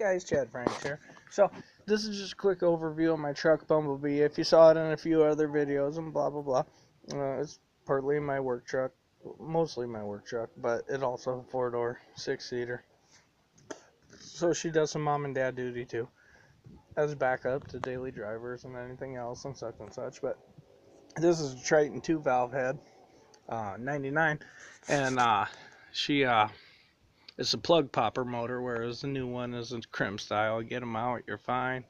guys, Chad Franks here. So this is just a quick overview of my truck Bumblebee. If you saw it in a few other videos and blah blah blah, it's partly my work truck, mostly my work truck, but it also a 4-door 6-seater. So she does some mom and dad duty too, as backup to daily drivers and anything else and such. But this is a Triton 2 valve head, 99, and she it's a plug popper motor, whereas the new one is a crimp style. Get them out, you're fine,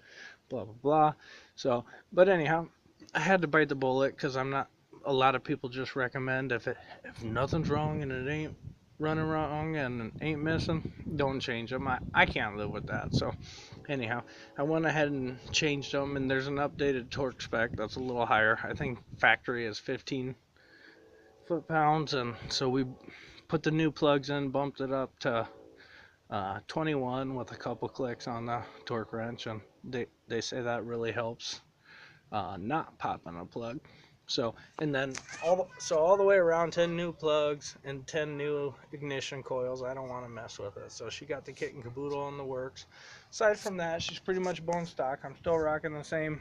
blah blah blah. So, but anyhow, I had to bite the bullet because I'm not. A lot of people just recommend if nothing's wrong and it ain't running wrong and it ain't missing, don't change them. I can't live with that. So anyhow, I went ahead and changed them, and there's an updated torque spec that's a little higher. I think factory is 15 foot-pounds, and so we put the new plugs in, bumped it up to 21 with a couple clicks on the torque wrench, and they say that really helps not popping a plug. So, and then all the way around, 10 new plugs and 10 new ignition coils. I don't want to mess with it. So she got the kit and caboodle in the works. Aside from that, she's pretty much bone stock. I'm still rocking the same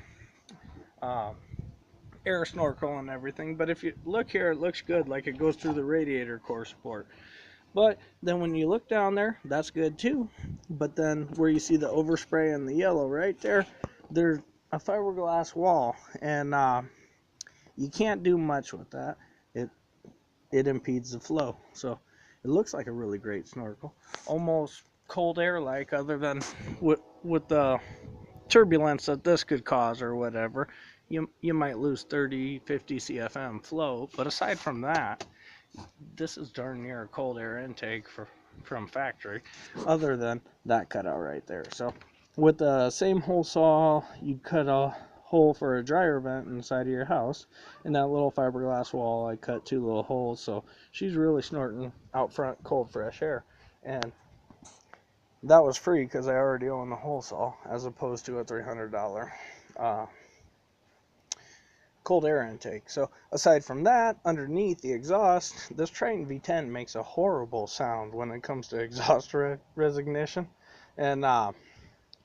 air snorkel and everything, but if you look here, it looks good, like it goes through the radiator core support. But then when you look down there, that's good too. But then where you see the overspray and the yellow right there, there's a fiberglass wall, and you can't do much with that. It impedes the flow. So it looks like a really great snorkel, almost cold air like, other than with the turbulence that this could cause or whatever. You might lose 30, 50 CFM flow, but aside from that, this is darn near a cold air intake from factory, other than that cutout right there. So with the same hole saw, you'd cut a hole for a dryer vent inside of your house, and that little fiberglass wall, I cut 2 little holes, so she's really snorting out front cold fresh air. And that was free because I already own the hole saw, as opposed to a $300 cold air intake. So aside from that, underneath the exhaust, this Triton V10 makes a horrible sound when it comes to exhaust resignation, and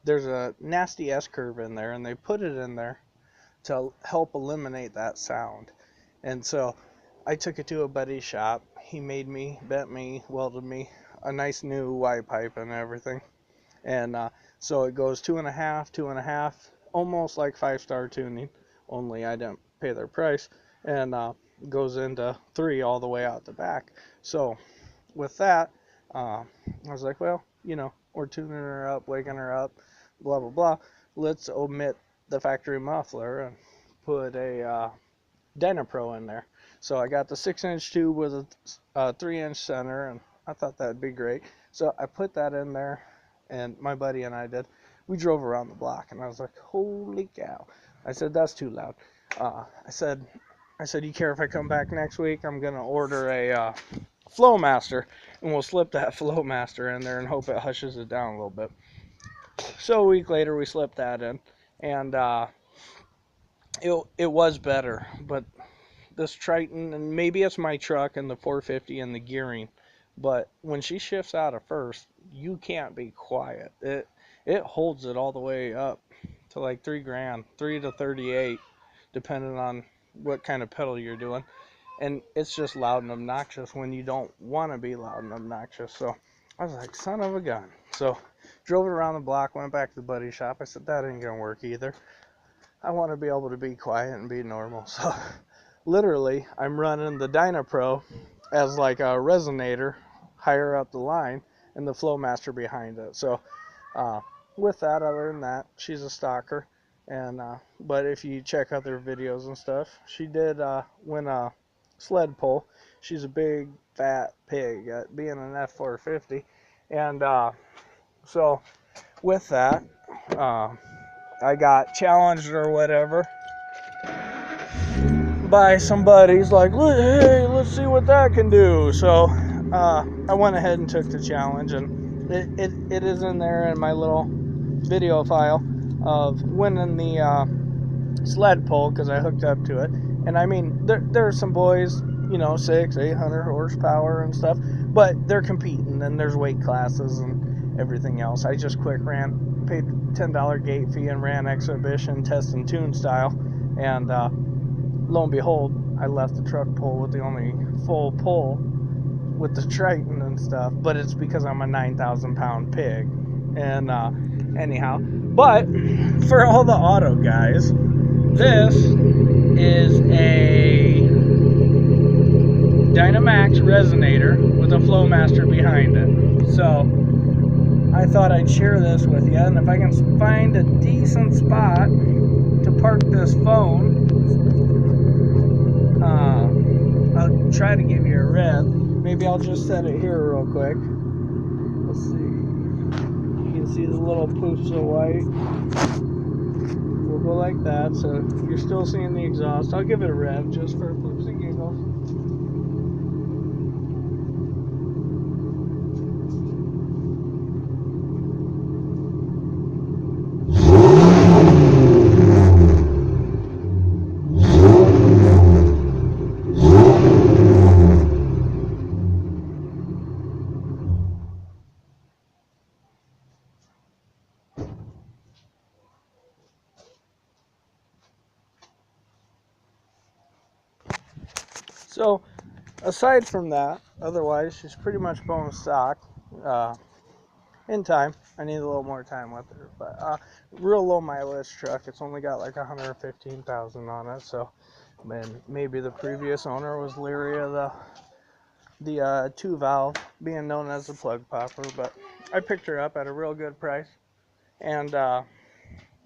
there's a nasty S-curve in there, and they put it in there to help eliminate that sound. And so I took it to a buddy's shop. He made me, bent me, welded me a nice new Y pipe and everything, and so it goes 2.5, almost like 5-star tuning, only I didn't pay their price, and goes into 3 all the way out the back. So with that, I was like, well, you know, we're tuning her up, waking her up, blah blah blah, let's omit the factory muffler and put a Dynapro in there. So I got the 6-inch tube with a 3-inch center, and I thought that'd be great. So I put that in there, and my buddy and I did. We drove around the block, and I was like, holy cow. I said, that's too loud. I said, you care if I come back next week? I'm going to order a Flowmaster, and we'll slip that Flowmaster in there and hope it hushes it down a little bit. So a week later, we slipped that in, and it was better. But this Triton, and maybe it's my truck and the 450 and the gearing, but when she shifts out of first, you can't be quiet. It holds it all the way up to like $3,000, 3 to 38, depending on what kind of pedal you're doing. And it's just loud and obnoxious when you don't want to be loud and obnoxious. So I was like, son of a gun. So drove it around the block, went back to the buddy's shop. I said, that ain't gonna work either. I want to be able to be quiet and be normal. So literally, I'm running the Dynapro as like a resonator higher up the line, and the Flowmaster behind it. So with that, other than that, she's a stalker. And but if you check other videos and stuff, she did win a sled pull. She's a big fat pig at being an F450, and so with that, I got challenged or whatever by some buddies, like, hey, let's see what that can do. So I went ahead and took the challenge, and it is in there in my little video file of winning the sled pull, because I hooked up to it. And I mean, there are some boys, you know, 600-800 horsepower and stuff, but they're competing, and there's weight classes, and everything else. I just paid $10 gate fee and ran exhibition test and tune style, and lo and behold, I left the truck pull with the only full pull with the Triton and stuff, but it's because I'm a 9,000 pound pig. And anyhow, but for all the auto guys, this is a Dynamax resonator with a Flowmaster behind it. So I thought I'd share this with you, and if I can find a decent spot to park this phone, I'll try to give you a rev. Maybe I'll just set it here real quick. Let's see. You can see the little poofs of white. We'll go like that, so you're still seeing the exhaust. I'll give it a rev just for poofs and giggles. So, aside from that, otherwise, she's pretty much bone stock. In time, I need a little more time with her, but real low mileage truck. It's only got like 115,000 on it. So, and maybe the previous owner was leery of the 2-valve being known as the plug popper, but I picked her up at a real good price. And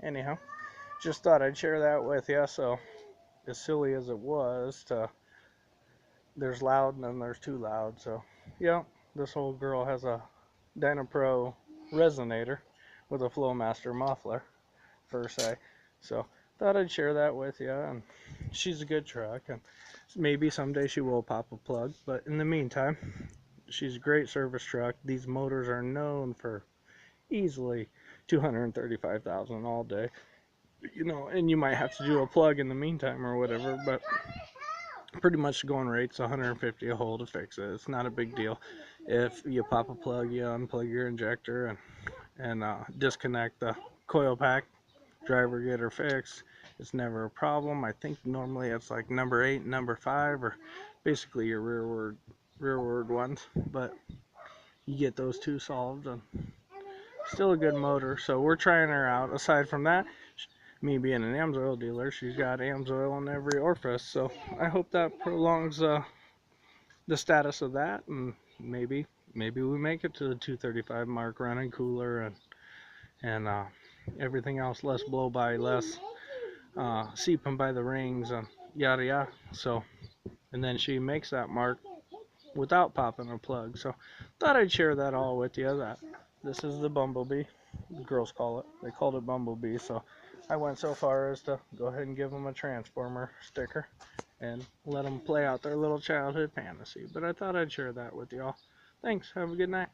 anyhow, just thought I'd share that with you. So, as silly as it was there's loud and then there's too loud. So, yeah, this old girl has a Dynapro resonator with a Flowmaster muffler, per se. So, thought I'd share that with you. And she's a good truck, and maybe someday she will pop a plug. But in the meantime, she's a great service truck. These motors are known for easily 235,000 all day. You know, and you might have to do a plug in the meantime or whatever, but pretty much the going rate's 150 a hole to fix it. It's not a big deal. If you pop a plug, you unplug your injector and disconnect the coil pack, driver get her fixed. It's never a problem. I think normally it's like number 8 and number 5, or basically your rearward ones, but you get those two solved, and still a good motor. So we're trying her out. Aside from that, me being an AMSOIL dealer, she's got AMSOIL in every orifice, so I hope that prolongs the status of that, and maybe we make it to the 235 mark, running cooler and everything else, less blow by, less seeping by the rings, and yada yada. So, and then she makes that mark without popping a plug. So thought I'd share that all with you. That this is the Bumblebee, the girls call it. They called it Bumblebee, so I went so far as to go ahead and give them a Transformer sticker and let them play out their little childhood fantasy. But I thought I'd share that with y'all. Thanks. Have a good night.